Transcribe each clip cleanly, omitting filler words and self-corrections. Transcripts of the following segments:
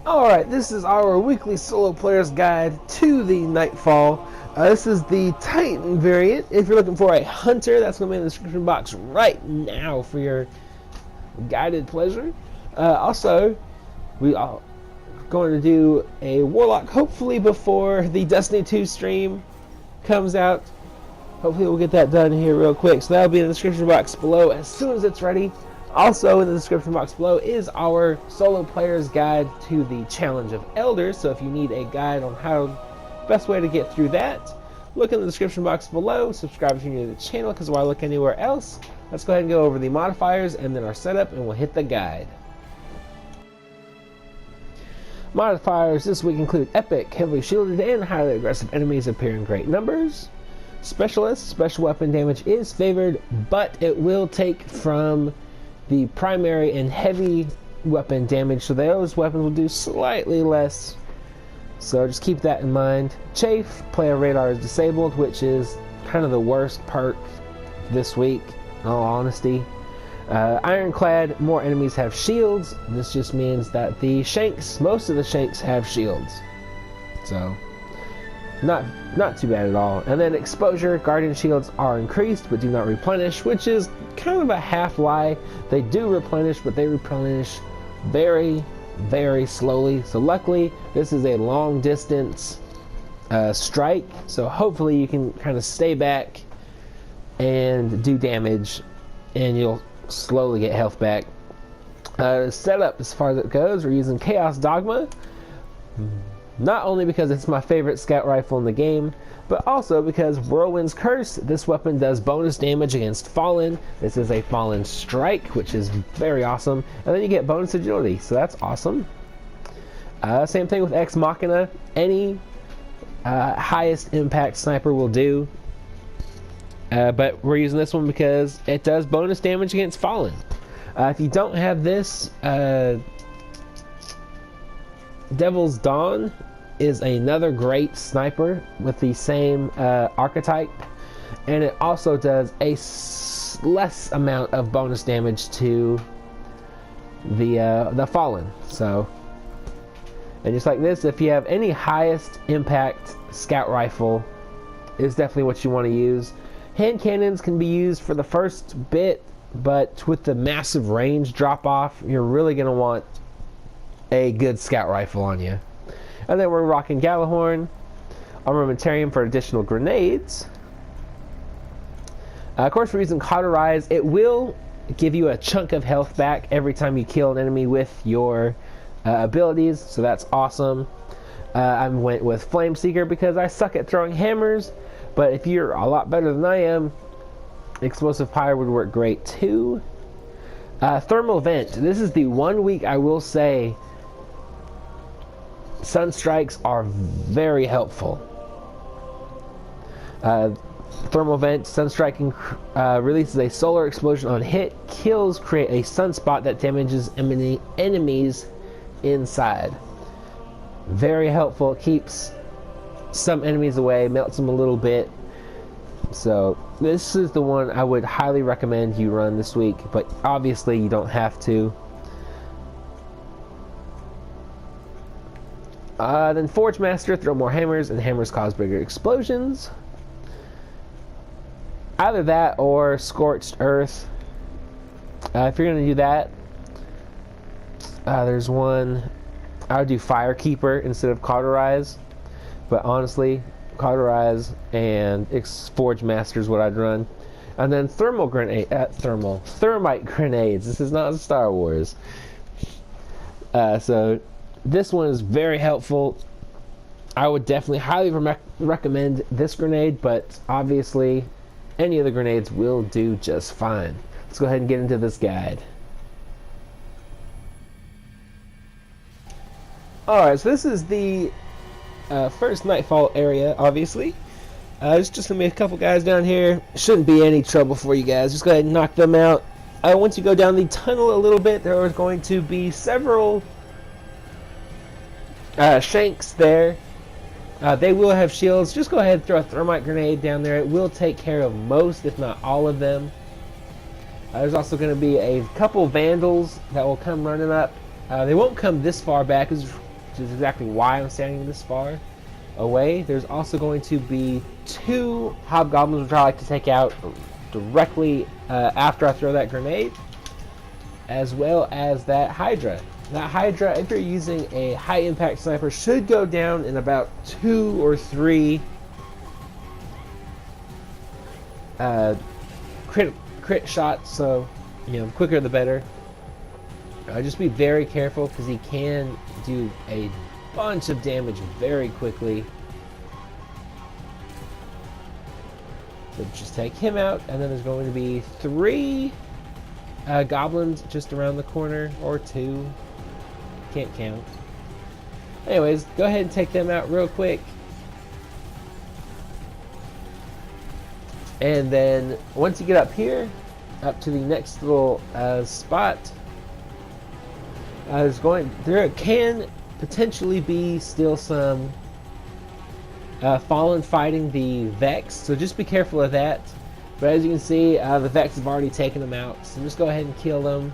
Alright, this is our weekly solo player's guide to the Nightfall. This is the Titan variant. If you're looking for a hunter, that's going to be in the description box right now for your guided pleasure. Also, we are going to do a Warlock hopefully before the Destiny 2 stream comes out. Hopefully we'll get that done here real quick. So that'll be in the description box below as soon as it's ready. Also in the description box below is our solo player's guide to the Challenge of Elders. So if you need a guide on how best way to get through that, look in the description box below. Subscribe if you're new to the channel, because why look anywhere else? Let's go ahead and go over the modifiers and then our setup, and we'll hit the guide. Modifiers this week include epic, heavily shielded, and highly aggressive enemies appear in great numbers. Specialist, special weapon damage is favored, but it will take from the primary and heavy weapon damage, so those weapons will do slightly less, so just keep that in mind. Chaff, player radar is disabled, which is kind of the worst perk this week, in all honesty. Ironclad, more enemies have shields. This just means that the shanks, most of the shanks have shields, so not too bad at all. And then exposure, guardian shields are increased but do not replenish, which is kind of a half lie. They do replenish, but they replenish very, very slowly. So luckily this is a long distance strike, so hopefully you can kind of stay back and do damage and you'll slowly get health back. Setup, as far as it goes, we're using Chaos Dogma. Not only because it's my favorite scout rifle in the game, but also because Whirlwind's Curse, this weapon does bonus damage against Fallen. This is a Fallen Strike, which is very awesome. And then you get bonus agility, so that's awesome. Same thing with Ex Machina. Any highest impact sniper will do. But we're using this one because it does bonus damage against Fallen. If you don't have this, Devil's Dawn is another great sniper with the same archetype, and it also does a less amount of bonus damage to the Fallen. So, and just like this, if you have any highest impact scout rifle, is definitely what you want to use. Hand cannons can be used for the first bit, but with the massive range drop off, you're really going to want a good scout rifle on you. And then we're rocking Galahorn, Armamentarium for additional grenades. Of course, we're using Cauterize. It will give you a chunk of health back every time you kill an enemy with your abilities, so that's awesome. I went with Flame Seeker because I suck at throwing hammers, but if you're a lot better than I am, Explosive Pyre would work great too. Thermal Vent. This is the 1 week I will say Sunstrikes are very helpful. Thermal Vent, Sunstriking releases a solar explosion on hit. Kills create a sunspot that damages enemies inside. Very helpful. Keeps some enemies away, melts them a little bit. So this is the one I would highly recommend you run this week, but obviously you don't have to. Then Forge Master, throw more hammers, and hammers cause bigger explosions. Either that or Scorched Earth. If you're going to do that, there's one. I would do Firekeeper instead of Cauterize, but honestly, Cauterize and Forge Master is what I'd run. And then Thermite Grenades. This is not Star Wars. So this one is very helpful. I would definitely highly recommend this grenade, but obviously any of the grenades will do just fine. Let's go ahead and get into this guide. Alright, so this is the first Nightfall area, obviously. There's just going to be a couple guys down here. Shouldn't be any trouble for you guys. Just go ahead and knock them out. Once you go down the tunnel a little bit, there are going to be several shanks there. They will have shields. Just go ahead and throw a thermite grenade down there. It will take care of most, if not all of them. There's also going to be a couple vandals that will come running up. They won't come this far back, because which is exactly why I'm standing this far away. There's also going to be 2 hobgoblins, which I like to take out directly after I throw that grenade, as well as that Hydra. That Hydra, if you're using a high impact sniper, should go down in about 2 or 3 crit shots, so quicker the better. Just be very careful because he can do a bunch of damage very quickly. So just take him out, and then there's going to be 3 goblins just around the corner, or 2. Can't count. Anyways, go ahead and take them out real quick. And then once you get up here, up to the next little spot, there can potentially be still some Fallen fighting the Vex, so just be careful of that. But as you can see, the Vex have already taken them out, so just go ahead and kill them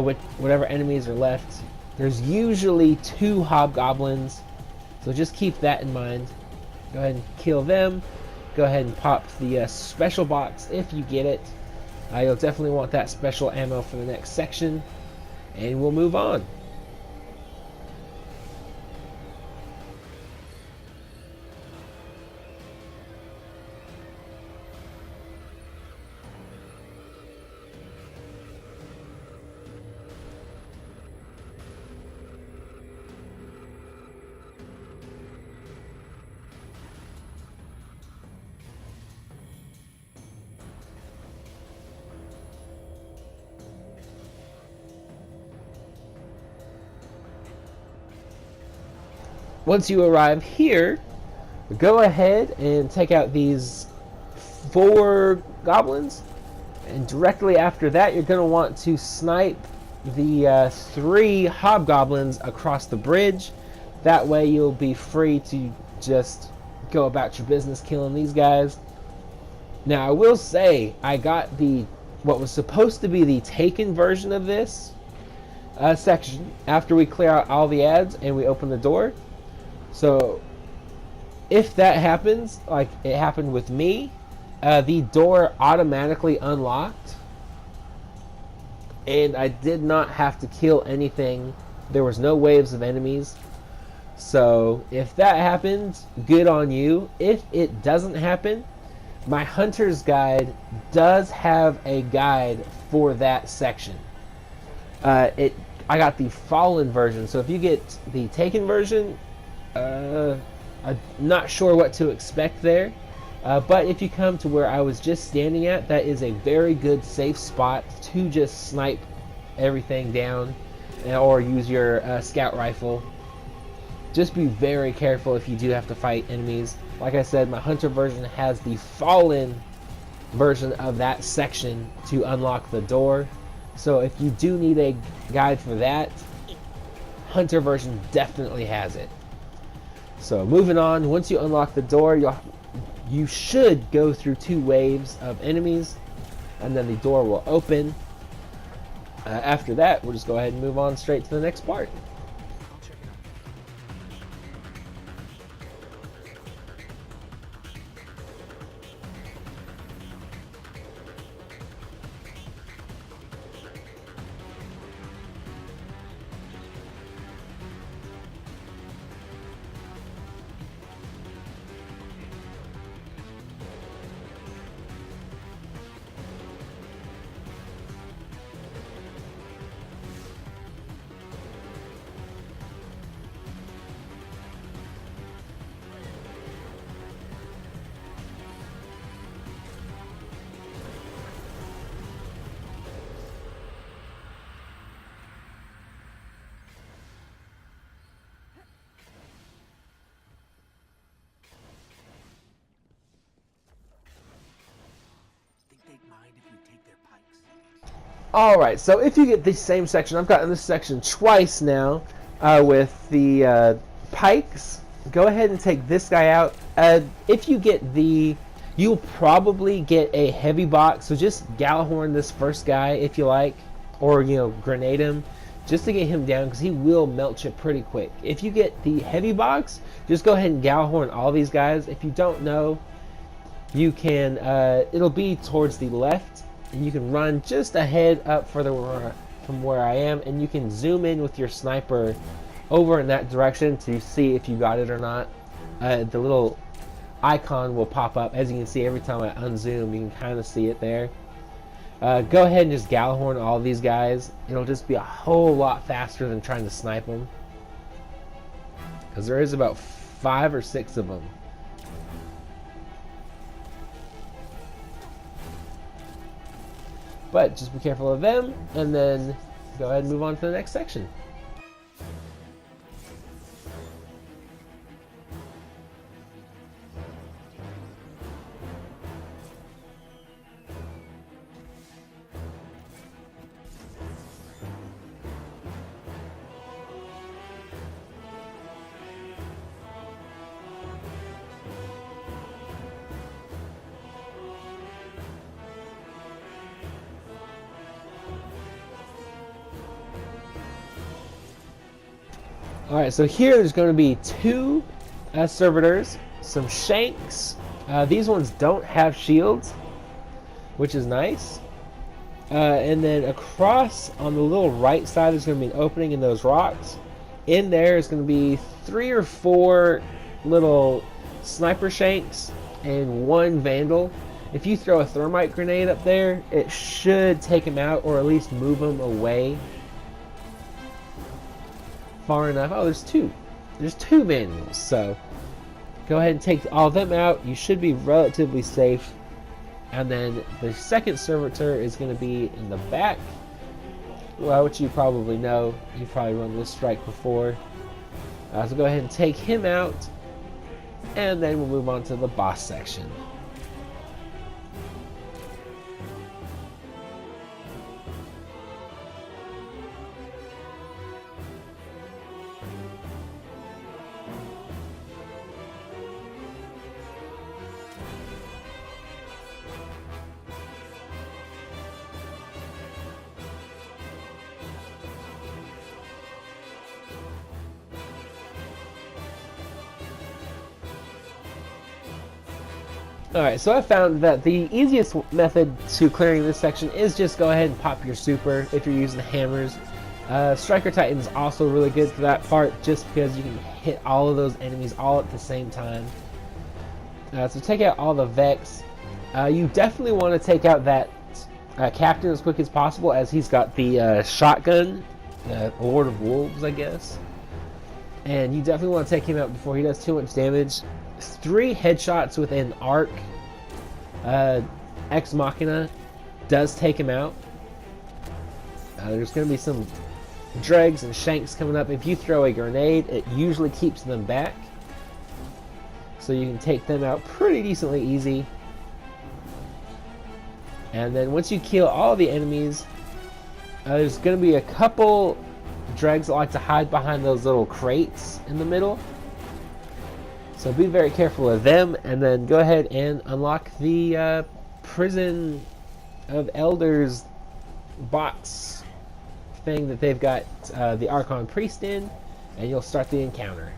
with whatever enemies are left. There's usually 2 hobgoblins, so just keep that in mind. Go ahead and kill them. Go ahead and pop the special box if you get it. You'll definitely want that special ammo for the next section, and we'll move on. Once you arrive here, go ahead and take out these 4 goblins, and directly after that you're going to want to snipe the 3 hobgoblins across the bridge. That way you'll be free to just go about your business killing these guys. Now I will say I got what was supposed to be the taken version of this section after we clear out all the ads and we open the door. So if that happens, like it happened with me, the door automatically unlocked and I did not have to kill anything. There was no waves of enemies. So if that happens, good on you. If it doesn't happen, my hunter's guide does have a guide for that section. I got the Fallen version, so if you get the Taken version, I'm not sure what to expect there, but if you come to where I was just standing at, that is a very good safe spot to just snipe everything down, or use your scout rifle. Just be very careful if you do have to fight enemies. Like I said, my hunter version has the Fallen version of that section to unlock the door, so if you do need a guide for that, hunter version definitely has it. So moving on, once you unlock the door, you should go through 2 waves of enemies, and then the door will open. After that, we'll just go ahead and move on straight to the next part. Alright, so if you get the same section, I've gotten this section twice now with the pikes. Go ahead and take this guy out. If you get you'll probably get a heavy box, so just Galahorn this first guy if you like, or grenade him. just to get him down, because he will melt you pretty quick. If you get the heavy box, just go ahead and Gjallarhorn all these guys. If you don't know, you can, it'll be towards the left, and you can run just ahead up further from where I am, and you can zoom in with your sniper over in that direction to see if you got it or not. The little icon will pop up. As you can see, every time I unzoom, you can kind of see it there. Go ahead and just Gjallarhorn all these guys. It'll just be a whole lot faster than trying to snipe them, because there is about 5 or 6 of them. But just be careful of them, and then go ahead and move on to the next section. Alright, so here there's going to be 2 servitors, some shanks. These ones don't have shields, which is nice. And then across on the little right side, there's going to be an opening in those rocks. In there is going to be 3 or 4 little sniper shanks and 1 vandal. If you throw a thermite grenade up there, it should take him out, or at least move him away far enough. Oh, there's 2. There's 2 vandals, so go ahead and take all of them out. You should be relatively safe. And then the second servitor is going to be in the back, which you probably know. You've probably run this strike before. So go ahead and take him out, and then we'll move on to the boss section. Alright, so I found that the easiest method to clearing this section is just go ahead and pop your super if you're using hammers. Striker Titan's also really good for that part, just because you can hit all of those enemies all at the same time. So take out all the Vex. You definitely want to take out that captain as quick as possible, as he's got the shotgun, Lord of Wolves, I guess. And you definitely want to take him out before he does too much damage. 3 headshots with an arc Ex Machina does take him out. There's going to be some dregs and shanks coming up. If you throw a grenade, it usually keeps them back, so you can take them out pretty decently easy. And then once you kill all the enemies, there's going to be a couple dregs that like to hide behind those little crates in the middle. So be very careful of them, and then go ahead and unlock the Prison of Elders box thing that they've got the Archon Priest in, and you'll start the encounter.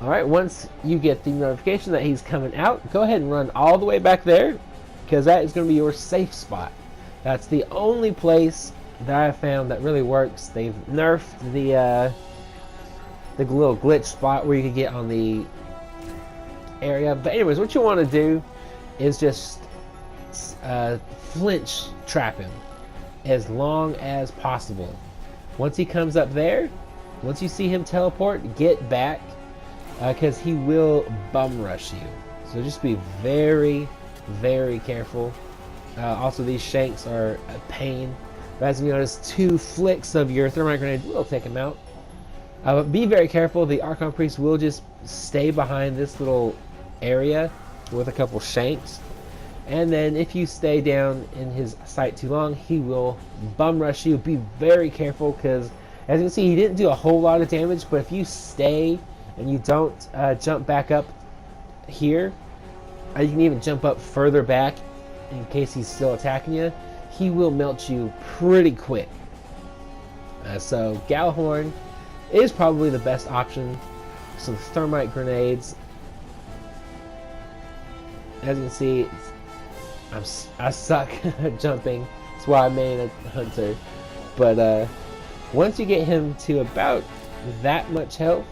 Alright, once you get the notification that he's coming out, go ahead and run all the way back there, because that is going to be your safe spot. That's the only place that I found that really works. They've nerfed the little glitch spot where you can get on the area. But anyways, what you want to do is just flinch trap him as long as possible. Once he comes up there, once you see him teleport, get back, because he will bum rush you. So just be very, very careful. Also, these shanks are a pain. But as you notice, 2 flicks of your thermite grenade will take him out. But be very careful. The Archon Priest will just stay behind this little area with a couple shanks. And then if you stay down in his sight too long, he will bum rush you. Be very careful because, as you can see, he didn't do a whole lot of damage. But if you stay and you don't jump back up here, you can even jump up further back in case he's still attacking you. He will melt you pretty quick. So Gjallarhorn is probably the best option. Some thermite grenades. As you can see, I suck at jumping. That's why I made a hunter. But once you get him to about that much health,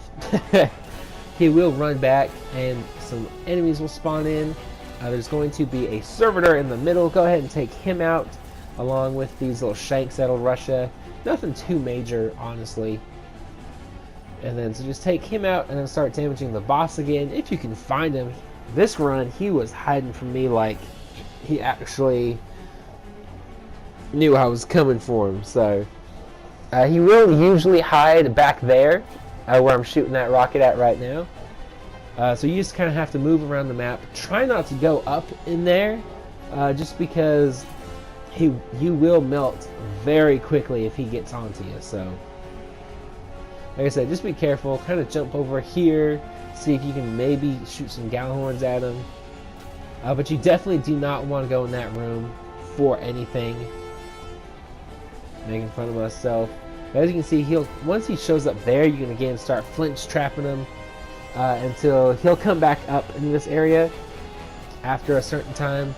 he will run back and some enemies will spawn in. There's going to be a servitor in the middle. Go ahead and take him out along with these little shanks that'll rush you. Nothing too major, honestly. And then so just take him out and then start damaging the boss again if you can find him. This run, he was hiding from me like he actually knew I was coming for him. So he will usually hide back there where I'm shooting that rocket at right now. So you just kind of have to move around the map. Try not to go up in there just because you will melt very quickly if he gets onto you. So like I said, just be careful. Kind of jump over here. See if you can maybe shoot some Gjallarhorns at him. But you definitely do not want to go in that room for anything. Making fun of myself. But as you can see, once he shows up there, you can again start flinch trapping him until he'll come back up in this area after a certain time.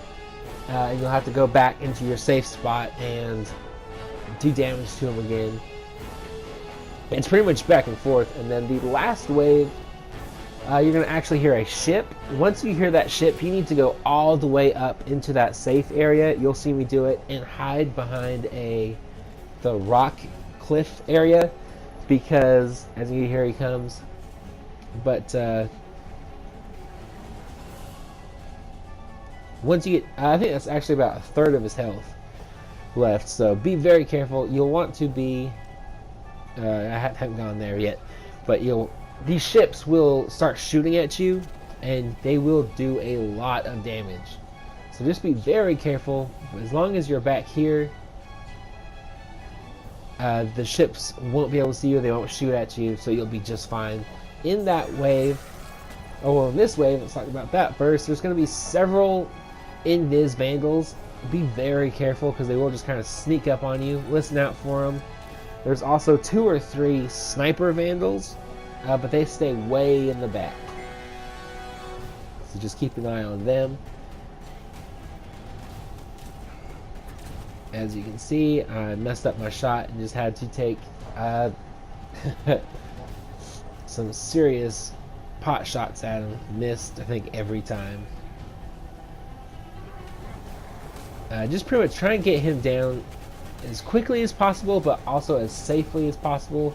And you'll have to go back into your safe spot and do damage to him again. It's pretty much back and forth. And then the last wave, you're going to actually hear a ship. Once you hear that ship, you need to go all the way up into that safe area. You'll see me do it and hide behind the rock cliff area because as you hear, he comes. But once you get, I think that's actually about a third of his health left. So be very careful. You'll want to be. I haven't gone there yet, but these ships will start shooting at you, and they will do a lot of damage. So just be very careful. As long as you're back here, the ships won't be able to see you. They won't shoot at you, so you'll be just fine. In that wave, in this wave, let's talk about that first. There's going to be several Invis Vandals. Be very careful because they will just kind of sneak up on you. Listen out for them. There's also 2 or 3 Sniper Vandals, but they stay way in the back. So just keep an eye on them. As you can see, I messed up my shot and just had to take some serious pot shots at him. Missed, I think, every time. Just pretty much try and get him down as quickly as possible, but also as safely as possible.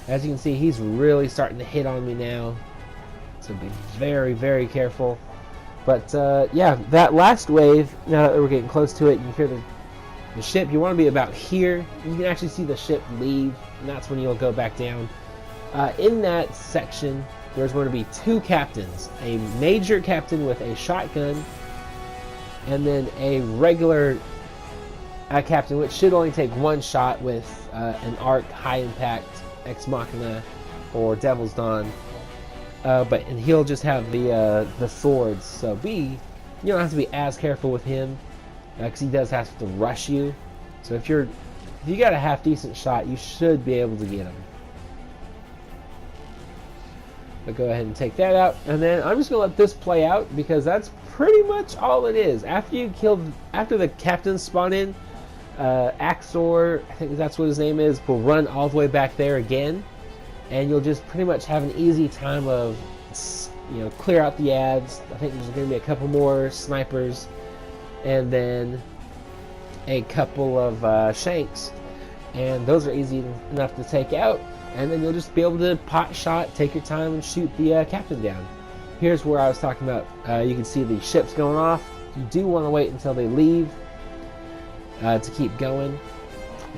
As you can see, he's really starting to hit on me now, so be very, very careful. But yeah, that last wave, now that we're getting close to it, you hear the ship. You want to be about here. You can actually see the ship leave, and that's when you'll go back down. In that section, there's going to be 2 captains, a major captain with a shotgun, and then a regular captain, which should only take 1 shot with an arc, high impact, ex machina, or devil's dawn. And he'll just have the swords. So you don't have to be as careful with him because he does have to rush you. So if you got a half decent shot, you should be able to get him. But go ahead and take that out, and then I'm just gonna let this play out because that's pretty much all it is. After the captains spawn in, Axor, I think that's what his name is, will run all the way back there again, and you'll just pretty much have an easy time of, clear out the ads. I think there's going to be a couple more snipers, and then a couple of shanks, and those are easy enough to take out. And then you'll just be able to pot shot, take your time, and shoot the captain down. Here's where I was talking about. You can see the ships going off. You do want to wait until they leave to keep going.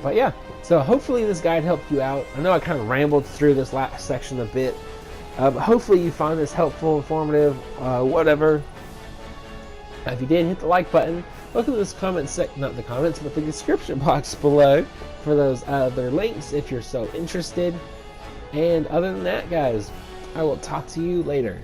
But yeah, so hopefully this guide helped you out. I know I kind of rambled through this last section a bit. But hopefully you find this helpful, informative, whatever. If you did, hit the like button. Look at this not the comments, but the description box below for those other links if you're so interested. And other than that, guys, I will talk to you later.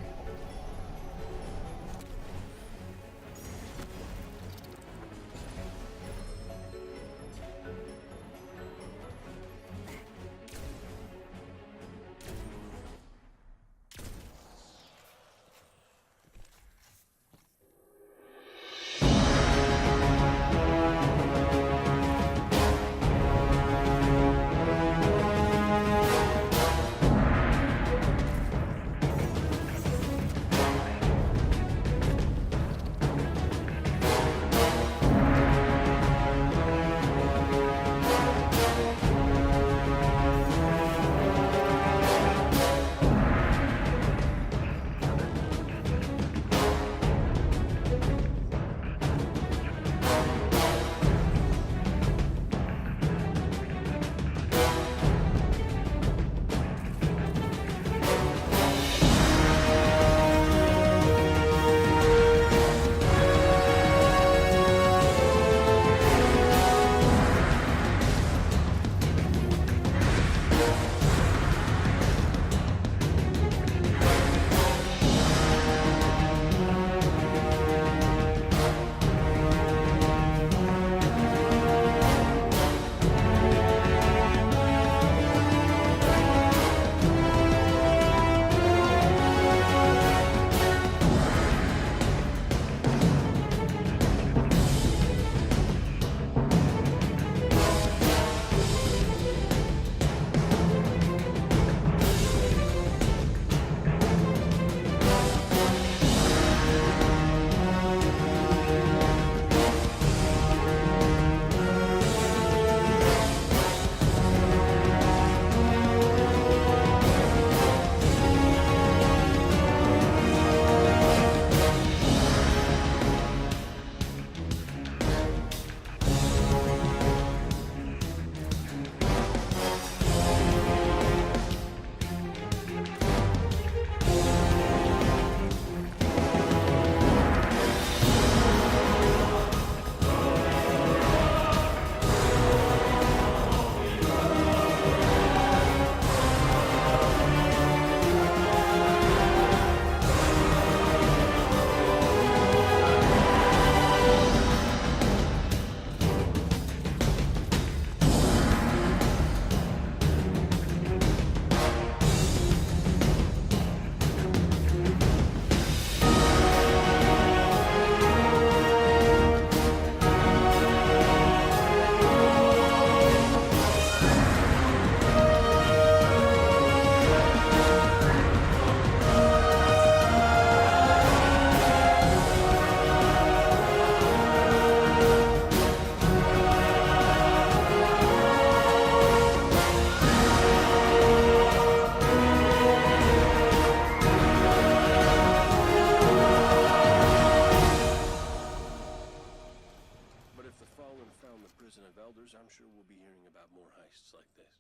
I'm sure we'll be hearing about more heists like this.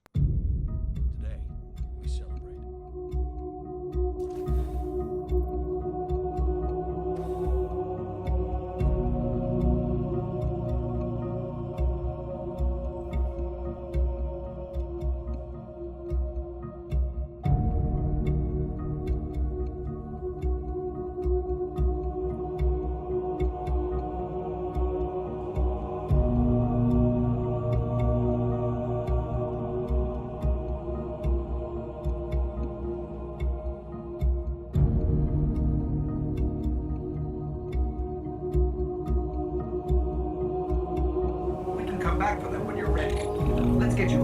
Today, we celebrate. Back for them when you're ready. Let's get you.